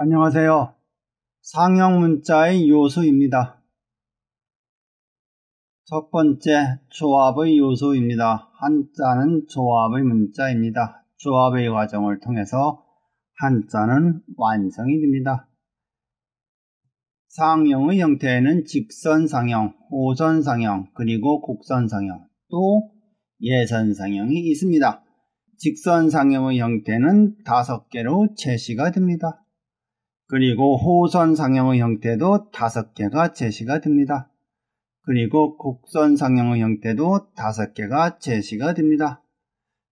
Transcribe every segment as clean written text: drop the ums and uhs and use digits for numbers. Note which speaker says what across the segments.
Speaker 1: 안녕하세요. 상형 문자의 요소입니다. 첫 번째, 조합의 요소입니다. 한자는 조합의 문자입니다. 조합의 과정을 통해서 한자는 완성이 됩니다. 상형의 형태에는 직선상형, 호선상형, 그리고 곡선상형, 또 예선상형이 있습니다. 직선상형의 형태는 5개로 제시가 됩니다. 그리고 호선상형의 형태도 5개가 제시가 됩니다. 그리고 곡선상형의 형태도 5개가 제시가 됩니다.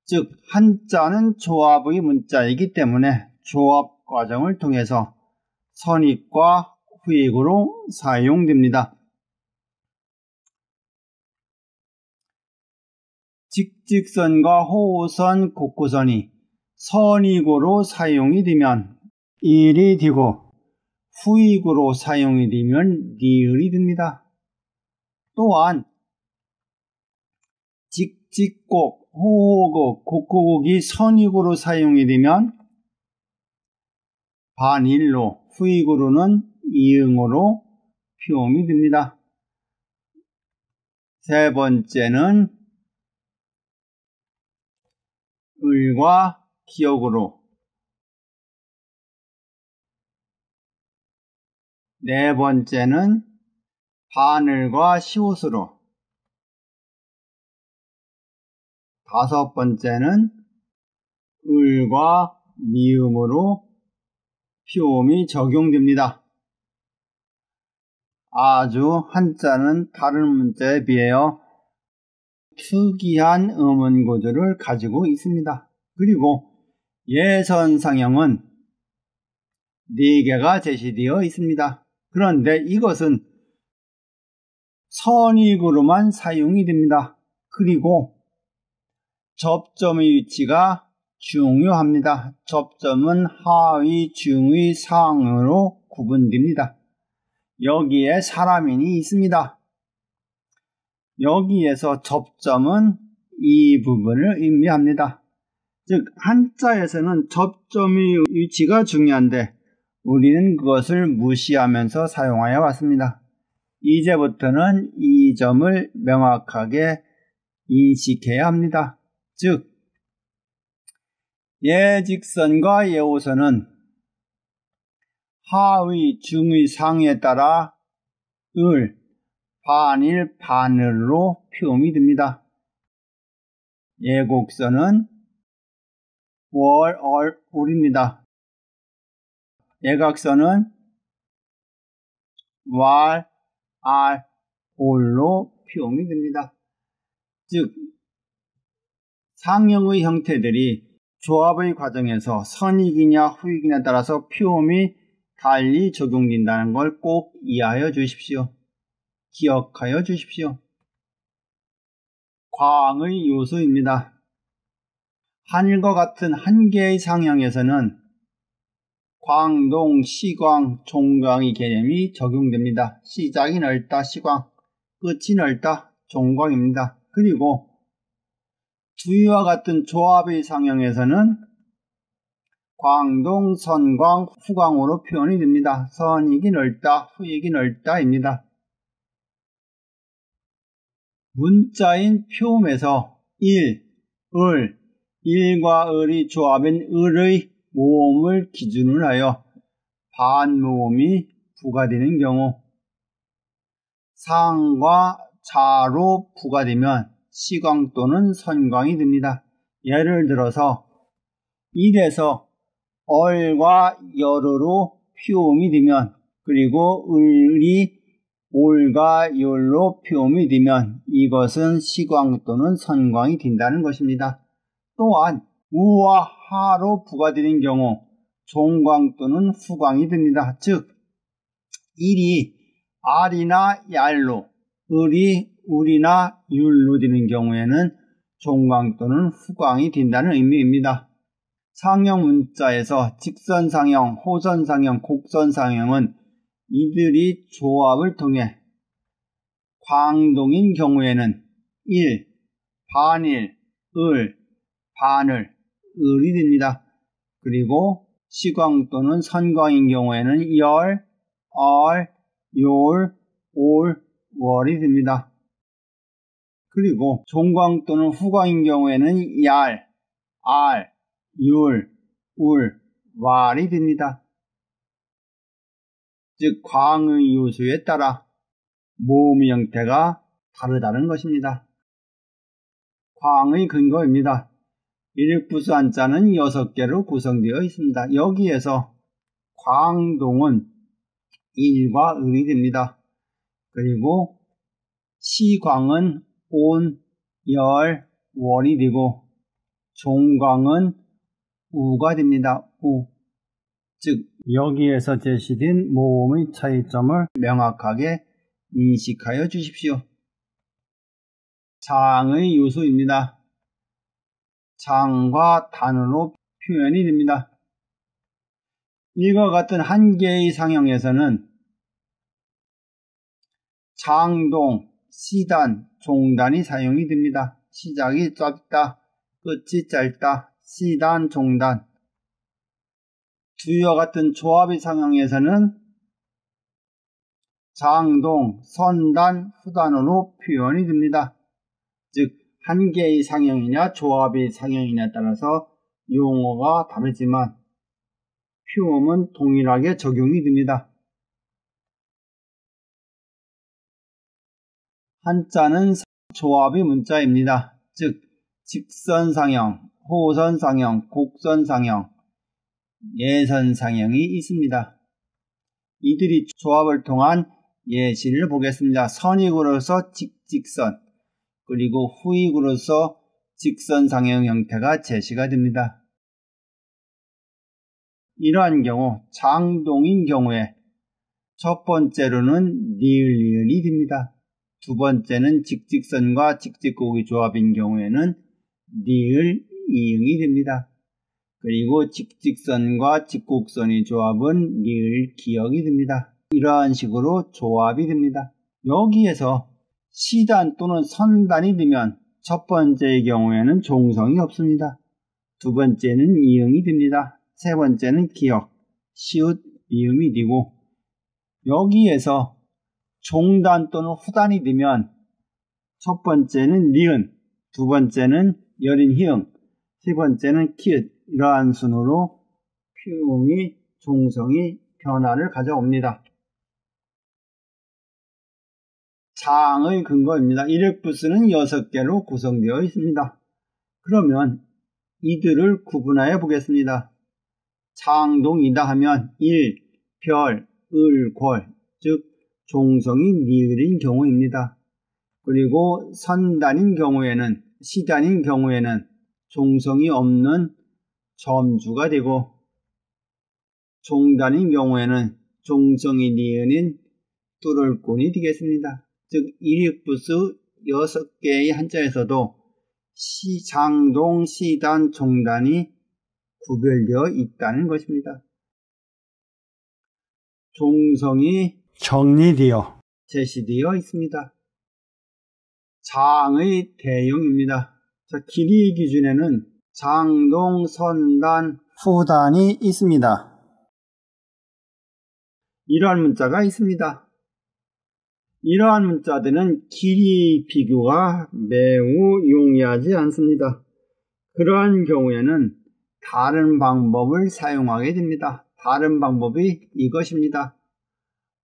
Speaker 1: 즉 한자는 조합의 문자이기 때문에 조합 과정을 통해서 선익과 후익으로 사용됩니다. 직직선과 호선, 곡호선이 선익으로 사용이 되면 일이 되고 후익으로 사용이 되면 리을이 됩니다. 또한 직직곡, 호호곡, 곡호곡이 선익으로 사용이 되면 반일로, 후익으로는 이응으로 표음이 됩니다. 세 번째는 을과 기역으로, 네 번째는 반을과 시옷으로, 다섯 번째는 을과 미음으로 표음이 적용됩니다. 아주 한자는 다른 문자에 비하여 특이한 음운 구조를 가지고 있습니다. 그리고 예선상형은 4개가 제시되어 있습니다. 그런데 이것은 선익으로만 사용이 됩니다. 그리고 접점의 위치가 중요합니다. 접점은 하의, 중의, 상으로 구분됩니다. 여기에 사람인이 있습니다. 여기에서 접점은 이 부분을 의미합니다. 즉 한자에서는 접점의 위치가 중요한데 우리는 그것을 무시하면서 사용하여 왔습니다. 이제부터는 이 점을 명확하게 인식해야 합니다. 즉 예직선과 예호선은 하의, 중의, 상에 따라 을, 반일, 반을로 표음이 됩니다. 예곡선은 월, 얼, 울입니다. 예각선은 왈, 알, 올로 표음이 됩니다. 즉 상형의 형태들이 조합의 과정에서 선익이냐 후익이냐에 따라서 표음이 달리 적용된다는 걸 꼭 이해하여 주십시오. 기억하여 주십시오. 광의 요소입니다. 하늘과 같은 한 개의 상형에서는 광동, 시광, 종광의 개념이 적용됩니다. 시작이 넓다, 시광, 끝이 넓다, 종광입니다. 그리고 두위와 같은 조합의 상형에서는 광동, 선광, 후광으로 표현이 됩니다. 선익이 넓다, 후익이 넓다입니다. 문자인 표음에서 일, 을, 일과 을이 조합인 을의 모음을 기준으로 하여 반모음이 부과되는 경우 상과 자로 부과되면 시광 또는 선광이 됩니다. 예를 들어서 일에서 얼과 열으로 표음이 되면 그리고 을이 올과 열로 표음이 되면 이것은 시광 또는 선광이 된다는 것입니다. 또한 우와 하로 부과되는 경우 종광 또는 후광이 됩니다. 즉 일이 알이나 얄로, 을이 울이나 율로 되는 경우에는 종광 또는 후광이 된다는 의미입니다. 상형 문자에서 직선상형, 호선상형, 곡선상형은 이들이 조합을 통해 광동인 경우에는 일, 반일, 을, 반을, 을이 됩니다. 그리고 시광 또는 선광인 경우에는 열, 알, 열, 올, 월이 됩니다. 그리고 종광 또는 후광인 경우에는 얄, 알, 율, 울, 왈이 됩니다. 즉 광의 요소에 따라 모음의 형태가 다르다는 것입니다. 광의 근거입니다. 일획부수 한자는 6개로 구성되어 있습니다. 여기에서 광동은 일과 을이 됩니다. 그리고 시광은 온, 열, 월이 되고 종광은 우가 됩니다. 우. 즉 여기에서 제시된 모음의 차이점을 명확하게 인식하여 주십시오. 장의 요소입니다. 장과 단어로 표현이 됩니다. 이와 같은 한 개의 상형에서는 장동, 시단, 종단이 사용이 됩니다. 시작이 짧다, 끝이 짧다, 시단, 종단. 두와 같은 조합의 상형에서는 장동, 선단, 후단으로 표현이 됩니다. 즉, 한 개의 상형이냐 조합의 상형이냐에 따라서 용어가 다르지만 표음은 동일하게 적용이 됩니다. 한자는 조합의 문자입니다. 즉, 직선상형, 호선상형, 곡선상형, 예선상형이 있습니다. 이들이 조합을 통한 예시를 보겠습니다. 선익으로서 직직선, 그리고 후익으로서 직선상형 형태가 제시가 됩니다. 이러한 경우 장동인 경우에 첫 번째로는 니을니은이 됩니다. 두 번째는 직직선과 직직곡의 조합인 경우에는 니을, 이응이 됩니다. 그리고 직직선과 직곡선의 조합은 니을, 기역이 됩니다. 이러한 식으로 조합이 됩니다. 여기에서 시단 또는 선단이 되면 첫 번째의 경우에는 종성이 없습니다. 두 번째는 이응이 됩니다. 세 번째는 기역, 시읒, 미음이 되고 여기에서 종단 또는 후단이 되면 첫 번째는 니은, 두 번째는 여린 희응, 세 번째는 키읔. 이러한 순으로 표음이 종성이 변화를 가져옵니다. 장의 근거입니다. 일획부수는 6개로 구성되어 있습니다. 그러면 이들을 구분하여 보겠습니다. 장동이다 하면 일, 별, 을, 골, 즉 종성이 니을인 경우입니다. 그리고 선단인 경우에는, 시단인 경우에는 종성이 없는 점주가 되고 종단인 경우에는 종성이 니은인 뚫을꾼이 되겠습니다. 즉 일획부수 6개의 한자에서도 장동, 시단, 종단이 구별되어 있다는 것입니다. 종성이 정리되어 제시되어 있습니다. 장의 대용입니다. 자, 길이 기준에는 장동, 선단, 후단이 있습니다. 이러한 문자가 있습니다. 이러한 문자들은 길이 비교가 매우 용이하지 않습니다. 그러한 경우에는 다른 방법을 사용하게 됩니다. 다른 방법이 이것입니다.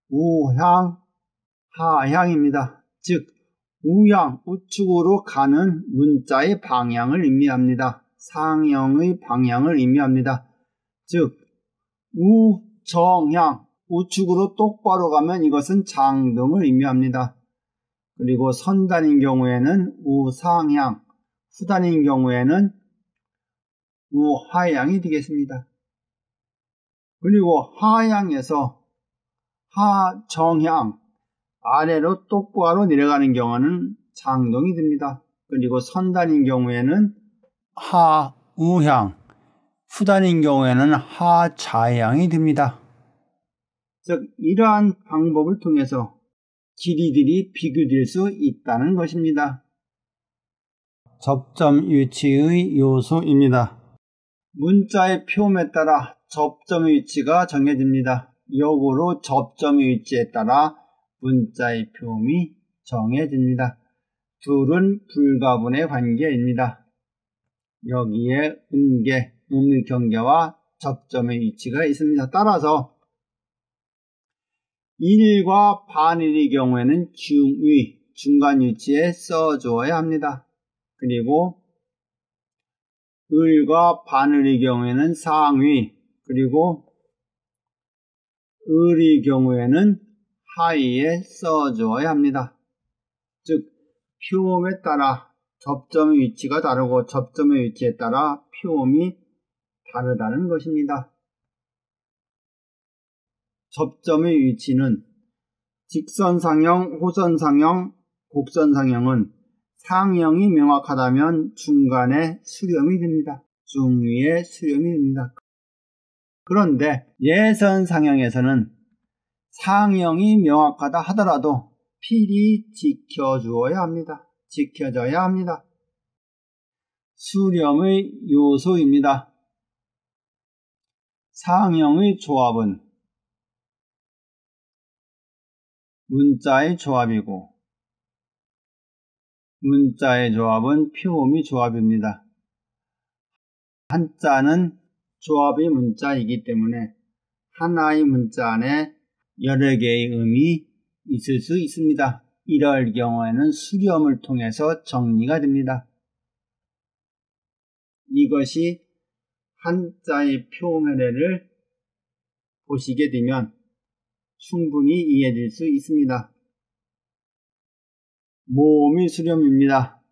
Speaker 1: 우향, 하향입니다. 즉 우향, 우측으로 가는 문자의 방향을 의미합니다. 상형의 방향을 의미합니다. 즉 우정향, 우측으로 똑바로 가면 이것은 장동을 의미합니다. 그리고 선단인 경우에는 우상향, 후단인 경우에는 우하향이 되겠습니다. 그리고 하향에서 하정향, 아래로 똑바로 내려가는 경우는 장동이 됩니다. 그리고 선단인 경우에는 하우향, 후단인 경우에는 하좌향이 됩니다. 즉 이러한 방법을 통해서 길이들이 비교될 수 있다는 것입니다. 접점 위치의 요소입니다. 문자의 표음에 따라 접점의 위치가 정해집니다. 역으로 접점의 위치에 따라 문자의 표음이 정해집니다. 둘은 불가분의 관계입니다. 여기에 음계, 음의 경계와 접점의 위치가 있습니다. 따라서 일과 반일의 경우에는 중위, 중간 위치에 써주어야 합니다. 그리고 을과 반을의 경우에는 상위, 그리고 을의 경우에는 하위에 써주어야 합니다. 즉 표음에 따라 접점의 위치가 다르고 접점의 위치에 따라 표음이 다르다는 것입니다. 접점의 위치는 직선상형, 호선상형, 곡선상형은 상형이 명확하다면 중간에 수렴이 됩니다. 중위에 수렴이 됩니다. 그런데 예선상형에서는 상형이 명확하다 하더라도 필히 지켜주어야 합니다. 지켜져야 합니다. 수렴의 요소입니다. 상형의 조합은 문자의 조합이고 문자의 조합은 표음의 조합입니다. 한자는 조합의 문자이기 때문에 하나의 문자 안에 여러 개의 음이 있을 수 있습니다. 이럴 경우에는 수렴을 통해서 정리가 됩니다. 이것이 한자의 표현례를 보시게 되면 충분히 이해될 수 있습니다. 모음의 수렴입니다.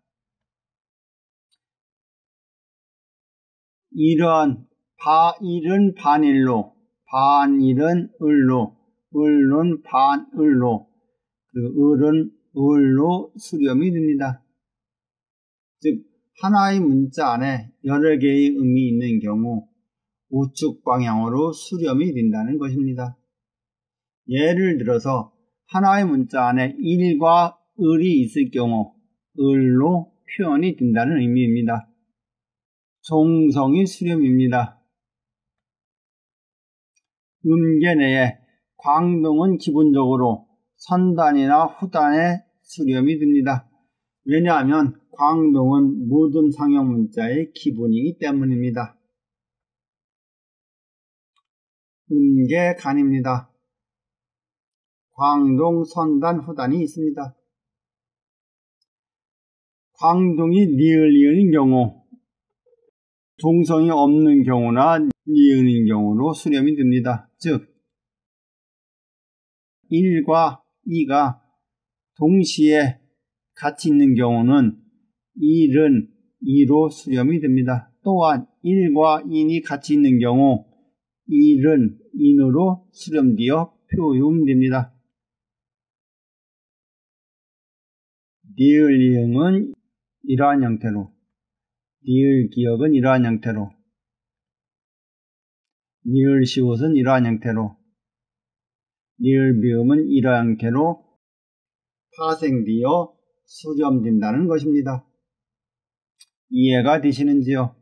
Speaker 1: 이러한 일은 반일로, 반일은 을로, 을은 반을로, 그리고 을은 을로 수렴이 됩니다. 즉 하나의 문자 안에 여러 개의 음이 있는 경우 우측 방향으로 수렴이 된다는 것입니다. 예를 들어서 하나의 문자 안에 일과 을이 있을 경우 을로 표현이 된다는 의미입니다. 종성의 수렴입니다. 음계 내에 광동은 기본적으로 선단이나 후단에 수렴이 됩니다. 왜냐하면 광동은 모든 상형 문자의 기본이기 때문입니다. 음계 간입니다. 광동, 선단, 후단이 있습니다. 광동이 니을이은 경우, 종성이 없는 경우나 니은인 경우로 수렴이 됩니다. 즉, 1과 2가 동시에 같이 있는 경우는 1은 2로 수렴이 됩니다. 또한 1과 2이 같이 있는 경우 1은 2으로 수렴되어 표음됩니다. 니을 이응은 이러한 형태로, 니을 기역은 이러한 형태로, 니을 시옷은 이러한 형태로, 니을 미음은 이러한 형태로 파생되어 수렴된다는 것입니다. 이해가 되시는지요?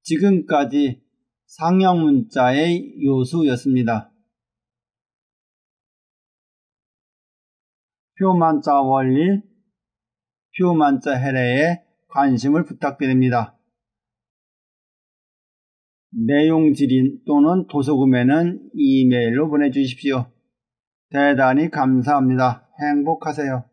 Speaker 1: 지금까지 상형 문자의 요수였습니다. 표만자 원리, 표만자 해례에 관심을 부탁드립니다. 내용 질의 또는 도서구매는 이메일로 보내주십시오. 대단히 감사합니다. 행복하세요.